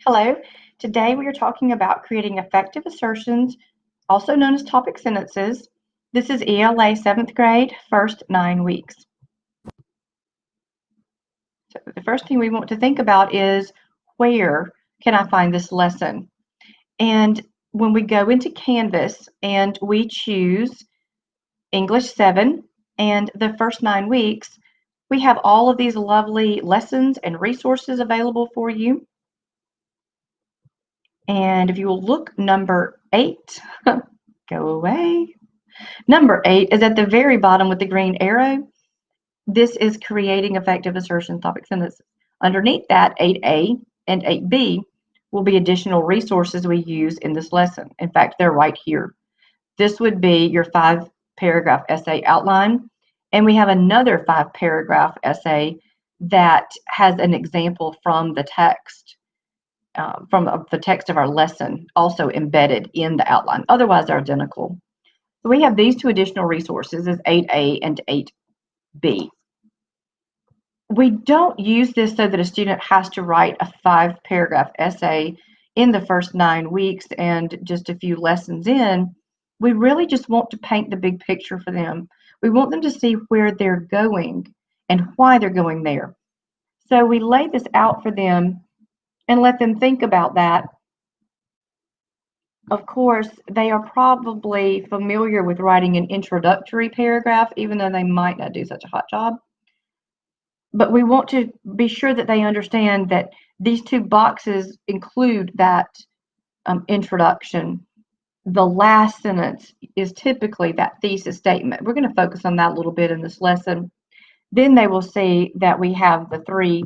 Hello. Today we are talking about creating effective assertions, also known as topic sentences. This is ELA 7th grade, first 9 weeks. So the first thing we want to think about is, where can I find this lesson? And when we go into Canvas and we choose English 7 and the first 9 weeks, we have all of these lovely lessons and resources available for you. And if you will look, number 8, go away. Number 8 is at the very bottom with the green arrow. This is creating effective assertion topic sentences. Underneath that, 8A and 8B will be additional resources we use in this lesson. In fact, they're right here. This would be your 5-paragraph essay outline. And we have another 5-paragraph essay that has an example from the text. From the text of our lesson also embedded in the outline. Otherwise, they're identical. So we have these two additional resources as 8A and 8B. We don't use this so that a student has to write a 5-paragraph essay in the first 9 weeks and just a few lessons in. We really just want to paint the big picture for them. We want them to see where they're going and why they're going there. So we lay this out for them and let them think about that. Of course, they are probably familiar with writing an introductory paragraph, even though they might not do such a hot job. But we want to be sure that they understand that these two boxes include that introduction. The last sentence is typically that thesis statement. We're going to focus on that a little bit in this lesson. Then they will see that we have the 3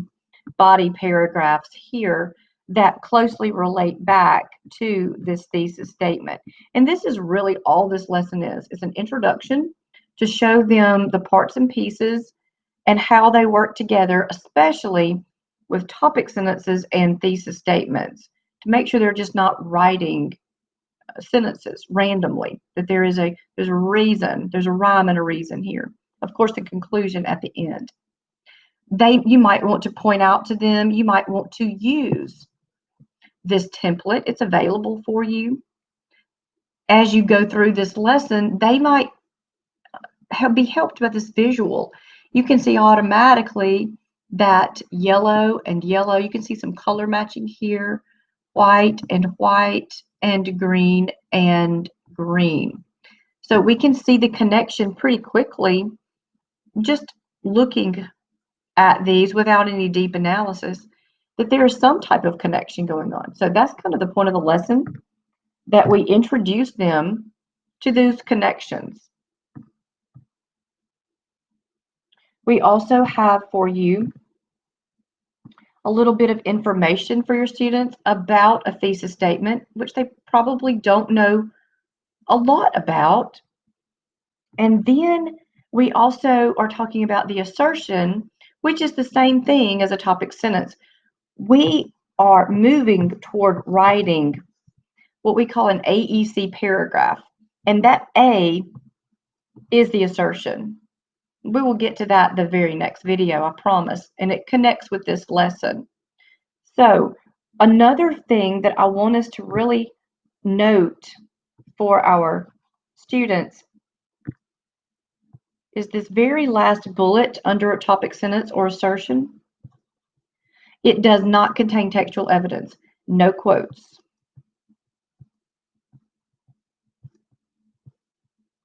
body paragraphs here that closely relate back to this thesis statement. And this is really all this lesson is. It's an introduction to show them the parts and pieces and how they work together, especially with topic sentences and thesis statements, to make sure they're just not writing sentences randomly, that there's a reason, there's a rhyme and a reason here. Of course, the conclusion at the end. You might want to point out to them, you might want to use this template. It's available for you. As you go through this lesson, they might be helped by this visual. You can see automatically that yellow and yellow. You can see some color matching here, white and green and green. So we can see the connection pretty quickly just looking at these without any deep analysis, that there is some type of connection going on. So that's kind of the point of the lesson, that we introduce them to those connections. We also have for you a little bit of information for your students about a thesis statement, which they probably don't know a lot about. And then we also are talking about the assertion, which is the same thing as a topic sentence. We are moving toward writing what we call an AEC paragraph, and that A is the assertion. We will get to that the very next video, I promise, and it connects with this lesson. So another thing that I want us to really note for our students is this very last bullet under a topic sentence or assertion. It does not contain textual evidence, no quotes.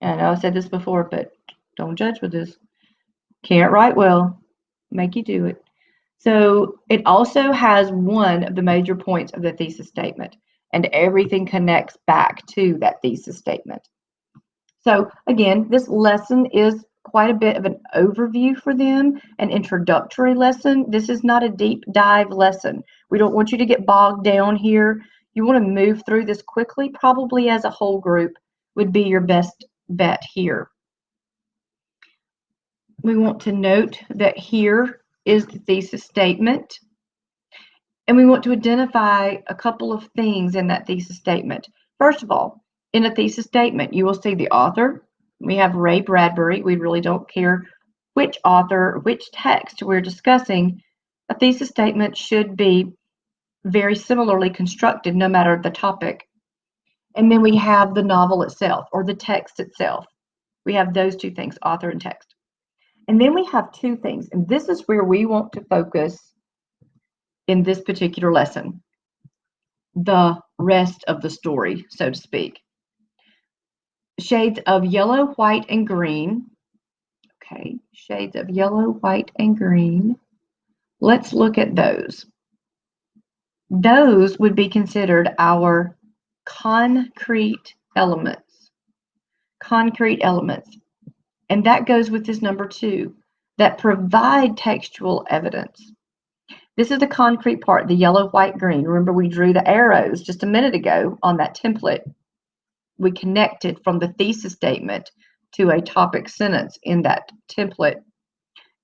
I know I said this before, but don't judge with this. Can't write well, make you do it. So it also has one of the major points of the thesis statement, and everything connects back to that thesis statement. So again, this lesson is quite a bit of an overview for them, an introductory lesson. This is not a deep dive lesson. We don't want you to get bogged down here. You want to move through this quickly, probably as a whole group would be your best bet here. We want to note that here is the thesis statement, and we want to identify a couple of things in that thesis statement. First of all, in a thesis statement, you will see the author. We have Ray Bradbury. We really don't care which author, which text we're discussing. A thesis statement should be very similarly constructed no matter the topic. And then we have the novel itself or the text itself. We have those two things, author and text. And then we have two things, and this is where we want to focus in this particular lesson, the rest of the story, so to speak. Shades of yellow, white, and green. Okay, shades of yellow, white, and green. Let's look at those. Those would be considered our concrete elements. Concrete elements. And that goes with this number 2, that provide textual evidence. This is the concrete part, the yellow, white, green. Remember, we drew the arrows just a minute ago on that template. We connected from the thesis statement to a topic sentence in that template.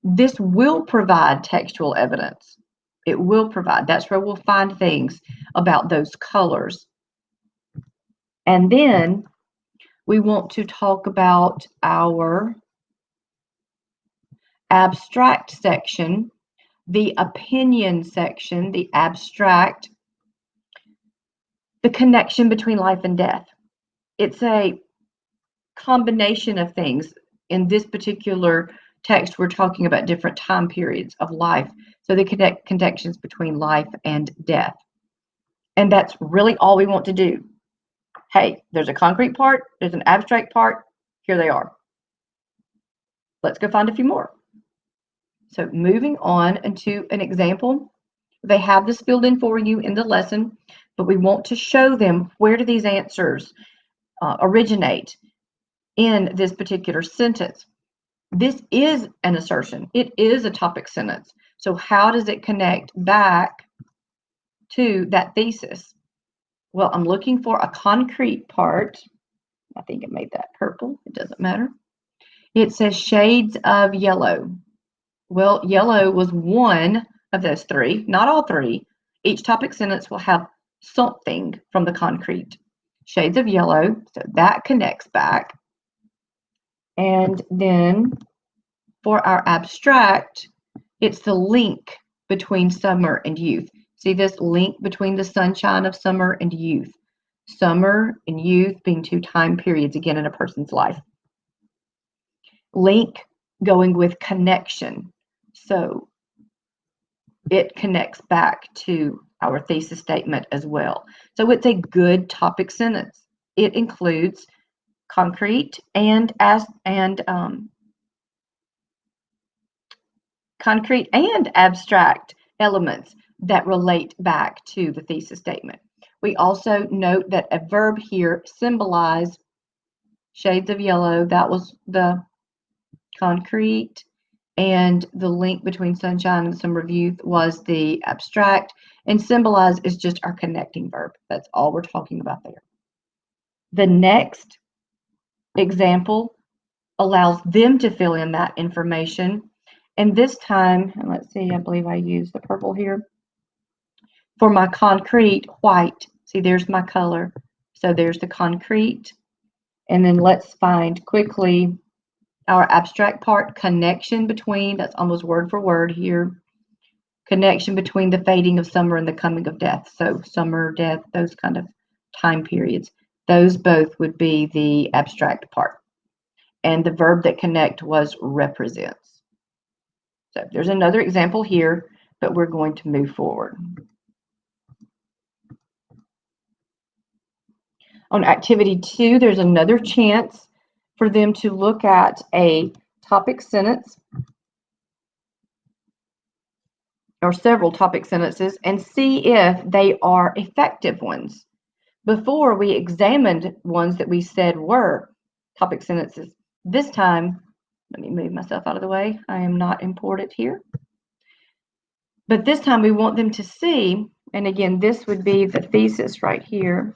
This will provide textual evidence. It will provide. That's where we'll find things about those colors. And then we want to talk about our abstract section, the opinion section, the abstract, the connection between life and death. It's a combination of things. In this particular text, we're talking about different time periods of life. So the connections between life and death. And that's really all we want to do. Hey, there's a concrete part, there's an abstract part, here they are. Let's go find a few more. So moving on into an example, they have this filled in for you in the lesson, but we want to show them where do these answers originate in this particular sentence. This is an assertion. It is a topic sentence. So how does it connect back to that thesis? Well, I'm looking for a concrete part. I think it made that purple. It doesn't matter. It says shades of yellow. Well, yellow was one of those 3, not all 3. Each topic sentence will have something from the concrete. Shades of yellow, so that connects back. And then for our abstract, it's the link between summer and youth. See this link between the sunshine of summer and youth. Summer and youth being 2 time periods, again, in a person's life. Link going with connection. So it connects back to our thesis statement as well. So it's a good topic sentence. It includes concrete and abstract elements that relate back to the thesis statement. We also note that a verb here symbolize shades of yellow. That was the concrete, and the link between sunshine and summer of youth was the abstract, and symbolize is just our connecting verb. That's all we're talking about there. The next example allows them to fill in that information, and this time, and let's see, I believe I used the purple here. For my concrete, white. See, there's my color. So there's the concrete. And then let's find quickly our abstract part, connection between, that's almost word for word here, connection between the fading of summer and the coming of death. So summer, death, those kind of time periods. Those both would be the abstract part. And the verb that connect was represents. So there's another example here, but we're going to move forward. On activity 2, there's another chance for them to look at a topic sentence or several topic sentences and see if they are effective ones. Before, we examined ones that we said were topic sentences. This time, let me move myself out of the way. I am not important here. But this time we want them to see, and again, this would be the thesis right here.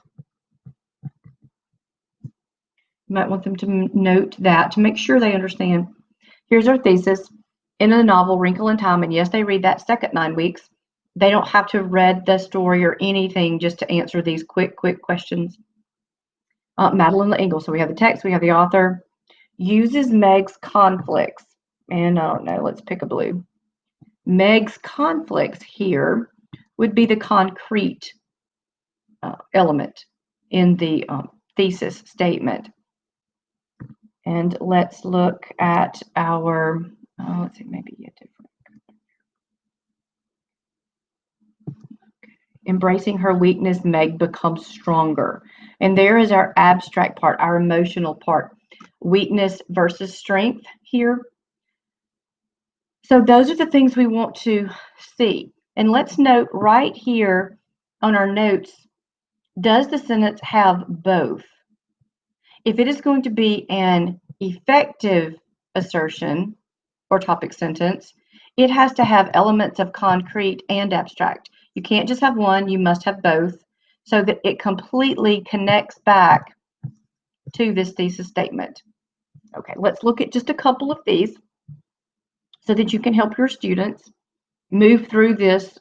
You might want them to note that to make sure they understand. Here's our thesis in a novel, Wrinkle in Time, and yes, they read that second 9 weeks. They don't have to read the story or anything just to answer these quick questions. Madeline L'Engle, so we have the text, we have the author, uses Meg's conflicts, and I don't know, let's pick a blue. Meg's conflicts here would be the concrete element in the thesis statement. And let's look at our, let's see, maybe a different. Embracing her weakness, Meg becomes stronger. And there is our abstract part, our emotional part. Weakness versus strength here. So those are the things we want to see. And let's note right here on our notes, does the sentence have both? If it is going to be an effective assertion or topic sentence, it has to have elements of concrete and abstract. You can't just have one, you must have both so that it completely connects back to this thesis statement. Okay, let's look at just a couple of these so that you can help your students move through this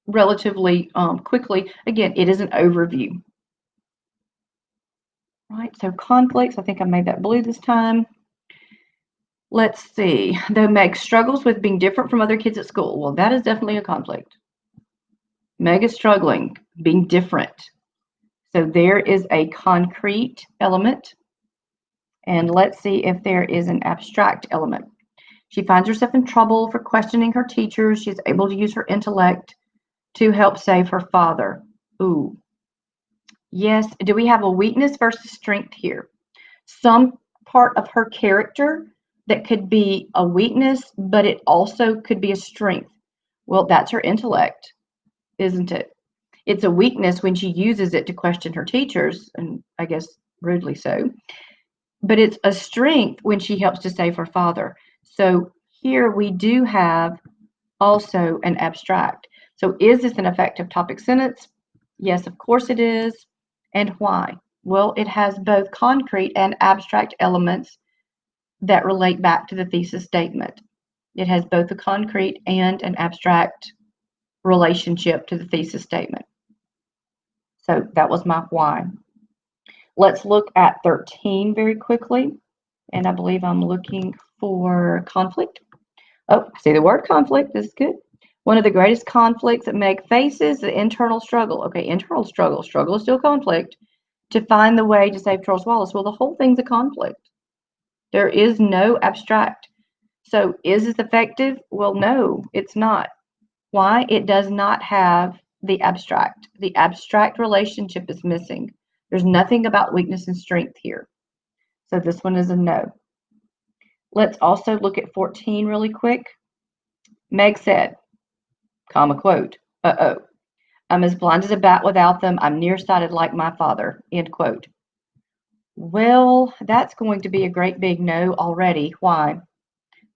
relatively quickly. Again, it is an overview. Right, so conflicts, I think I made that blue this time. Let's see, though Meg struggles with being different from other kids at school. Well, that is definitely a conflict. Meg is struggling, being different. So there is a concrete element. And let's see if there is an abstract element. She finds herself in trouble for questioning her teachers. She's able to use her intellect to help save her father. Ooh. Yes, do we have a weakness versus strength here? Some part of her character that could be a weakness, but it also could be a strength. Well, that's her intellect, isn't it? It's a weakness when she uses it to question her teachers, and I guess rudely so. But it's a strength when she helps to save her father. So here we do have also an abstract. So is this an effective topic sentence? Yes, of course it is. And why? Well, it has both concrete and abstract elements that relate back to the thesis statement. It has both a concrete and an abstract relationship to the thesis statement. So that was my why. Let's look at 13 very quickly. And I believe I'm looking for conflict. Oh, I see the word conflict. This is good. One of the greatest conflicts that Meg faces, the internal struggle. Okay, internal struggle. Struggle is still conflict. To find the way to save Charles Wallace. Well, the whole thing's a conflict. There is no abstract. So is this effective? Well, no, it's not. Why? It does not have the abstract. The abstract relationship is missing. There's nothing about weakness and strength here. So this one is a no. Let's also look at 14 really quick. Meg said, comma quote, uh-oh, I'm as blind as a bat without them. I'm nearsighted like my father, end quote. Well, that's going to be a great big no already. Why?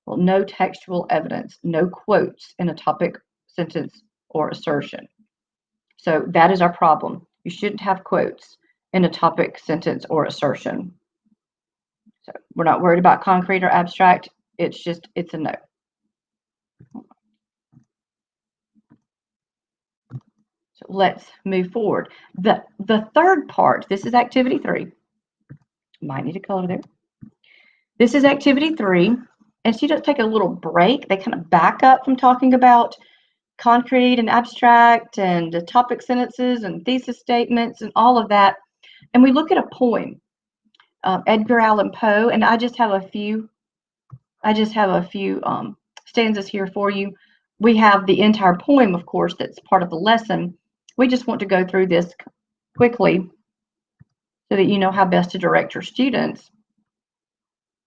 Well, no textual evidence, no quotes in a topic, sentence, or assertion. So that is our problem. You shouldn't have quotes in a topic, sentence, or assertion. So we're not worried about concrete or abstract. It's a no. So let's move forward. The third part, this is activity 3. Might need a color there. This is activity 3. And students take a little break. They kind of back up from talking about concrete and abstract and topic sentences and thesis statements and all of that. And we look at a poem, Edgar Allan Poe, and I just have a few stanzas here for you. We have the entire poem, of course, that's part of the lesson. We just want to go through this quickly so that you know how best to direct your students,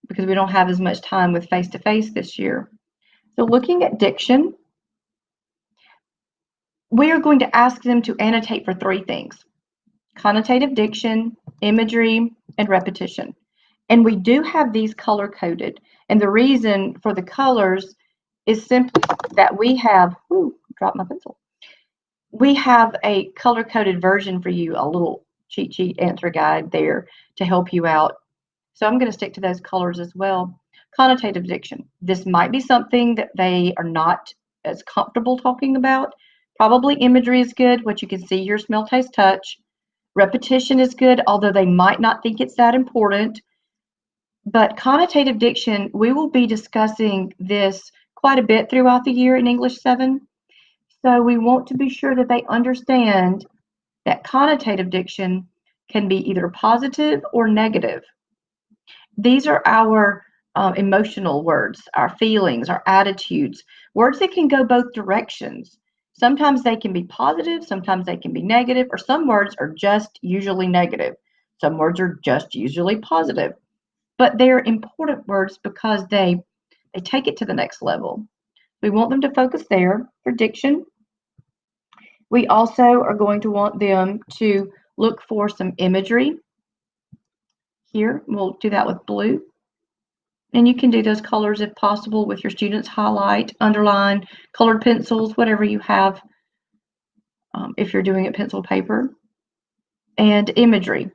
because we don't have as much time with face-to-face this year. So looking at diction, we are going to ask them to annotate for 3 things: connotative diction, imagery, and repetition. And we do have these color-coded. And the reason for the colors is simply that we have, dropped my pencil. We have a color-coded version for you, a little cheat sheet answer guide there to help you out. So I'm going to stick to those colors as well. Connotative diction. This might be something that they are not as comfortable talking about. Probably imagery is good, what you can see, hear, smell, taste, touch. Repetition is good, although they might not think it's that important. But connotative diction, we will be discussing this quite a bit throughout the year in English 7. So we want to be sure that they understand that connotative diction can be either positive or negative. These are our emotional words, our feelings, our attitudes, words that can go both directions. Sometimes they can be positive, sometimes they can be negative, or some words are just usually negative. Some words are just usually positive. But they're important words because they take it to the next level. We want them to focus there for diction. We also are going to want them to look for some imagery. Here, we'll do that with blue. And you can do those colors if possible with your students, highlight, underline, colored pencils, whatever you have if you're doing it pencil paper. And imagery.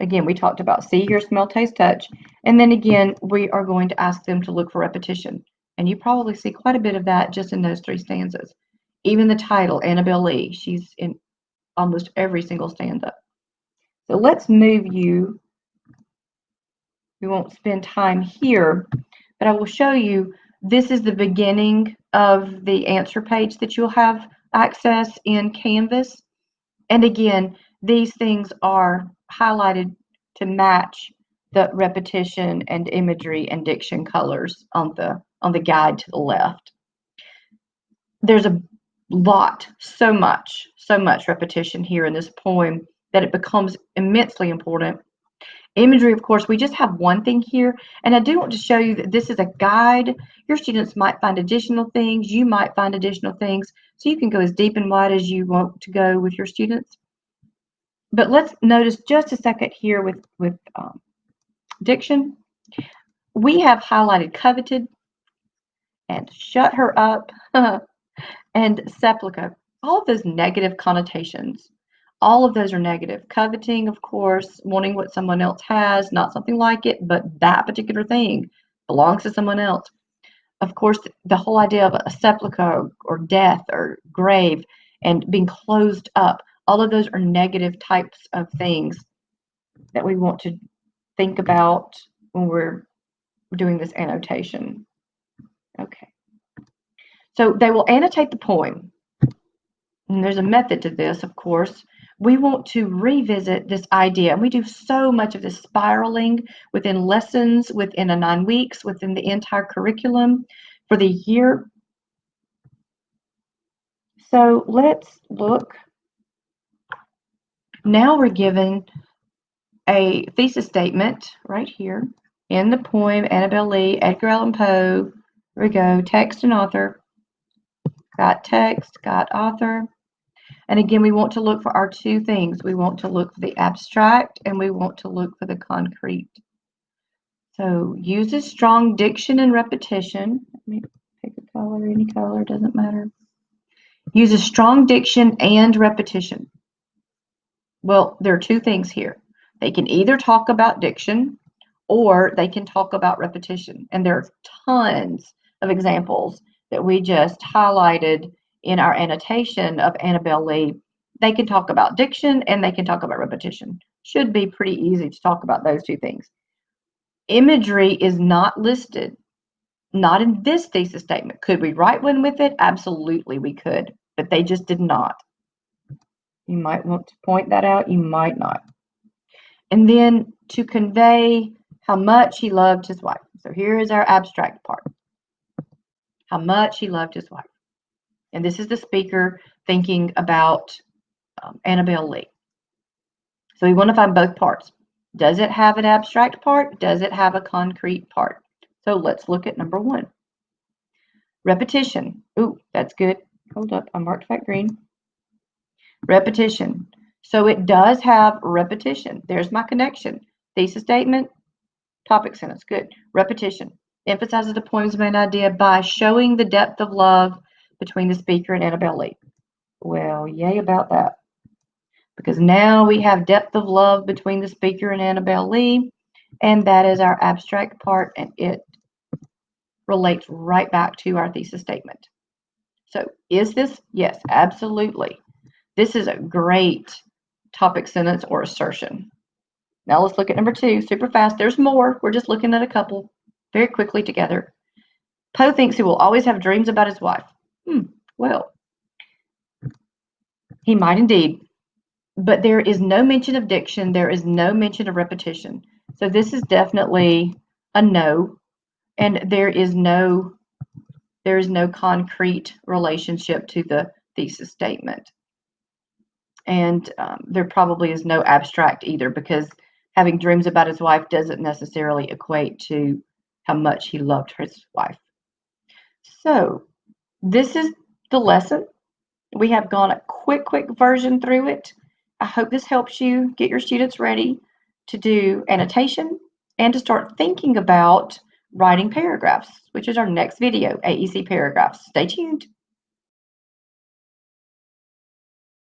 Again, we talked about see, hear, smell, taste, touch. And then again, we are going to ask them to look for repetition. And you probably see quite a bit of that just in those 3 stanzas. Even the title, Annabelle Lee, she's in almost every single stanza. So let's move you. We won't spend time here, but I will show you this is the beginning of the answer page that you'll have access in Canvas. And again, these things are highlighted to match the repetition and imagery and diction colors on the guide to the left. There's a lot, so much repetition here in this poem that it becomes immensely important. Imagery, of course, we just have one thing here, and I do want to show you that this is a guide. Your students might find additional things, you might find additional things, so you can go as deep and wide as you want to go with your students. But let's notice just a second here with diction. We have highlighted coveted and shut her up and sepulchre. All of those negative connotations. All of those are negative. Coveting, of course, wanting what someone else has, not something like it, but that particular thing belongs to someone else. Of course, the whole idea of a sepulchre or death or grave and being closed up, all of those are negative types of things that we want to think about when we're doing this annotation. Okay. So they will annotate the poem. And there's a method to this, of course. We want to revisit this idea, and we do so much of this spiraling within lessons, within a 9 weeks, within the entire curriculum for the year. So let's look. Now we're given a thesis statement right here in the poem Annabelle Lee, Edgar Allan Poe. Here we go, text and author. Got text, got author. And again, we want to look for our 2 things. We want to look for the abstract and we want to look for the concrete. So uses strong diction and repetition. Let me pick a color, any color, doesn't matter. Uses strong diction and repetition. Well, there are 2 things here. They can either talk about diction or they can talk about repetition. And there are tons of examples that we just highlighted in our annotation of Annabelle Lee. They can talk about diction and they can talk about repetition. Should be pretty easy to talk about those 2 things. Imagery is not listed, not in this thesis statement. Could we write one with it? Absolutely, we could, but they just did not. You might want to point that out, you might not. And then to convey how much he loved his wife. So here is our abstract part. How much he loved his wife. And this is the speaker thinking about Annabelle Lee. So we want to find both parts. Does it have an abstract part? Does it have a concrete part? So let's look at number 1. Repetition. Ooh, that's good. Hold up, I marked that green. Repetition. So it does have repetition. There's my connection. Thesis statement, topic sentence. Good. Repetition. Emphasizes the poem's main idea by showing the depth of love between the speaker and Annabelle Lee. Well, yay about that. Because now we have depth of love between the speaker and Annabelle Lee, and that is our abstract part, and it relates right back to our thesis statement. So is this? Yes, absolutely. This is a great topic sentence or assertion. Now let's look at number 2, super fast. There's more. We're just looking at a couple very quickly together. Poe thinks he will always have dreams about his wife. Well, He might indeed. But there is no mention of diction. There is no mention of repetition. So this is definitely a no. And there is no concrete relationship to the thesis statement. And there probably is no abstract either, because having dreams about his wife doesn't necessarily equate to how much he loved his wife. So this is the lesson. We have gone a quick version through it. I hope this helps you get your students ready to do annotation and to start thinking about writing paragraphs, which is our next video, AEC paragraphs. Stay tuned.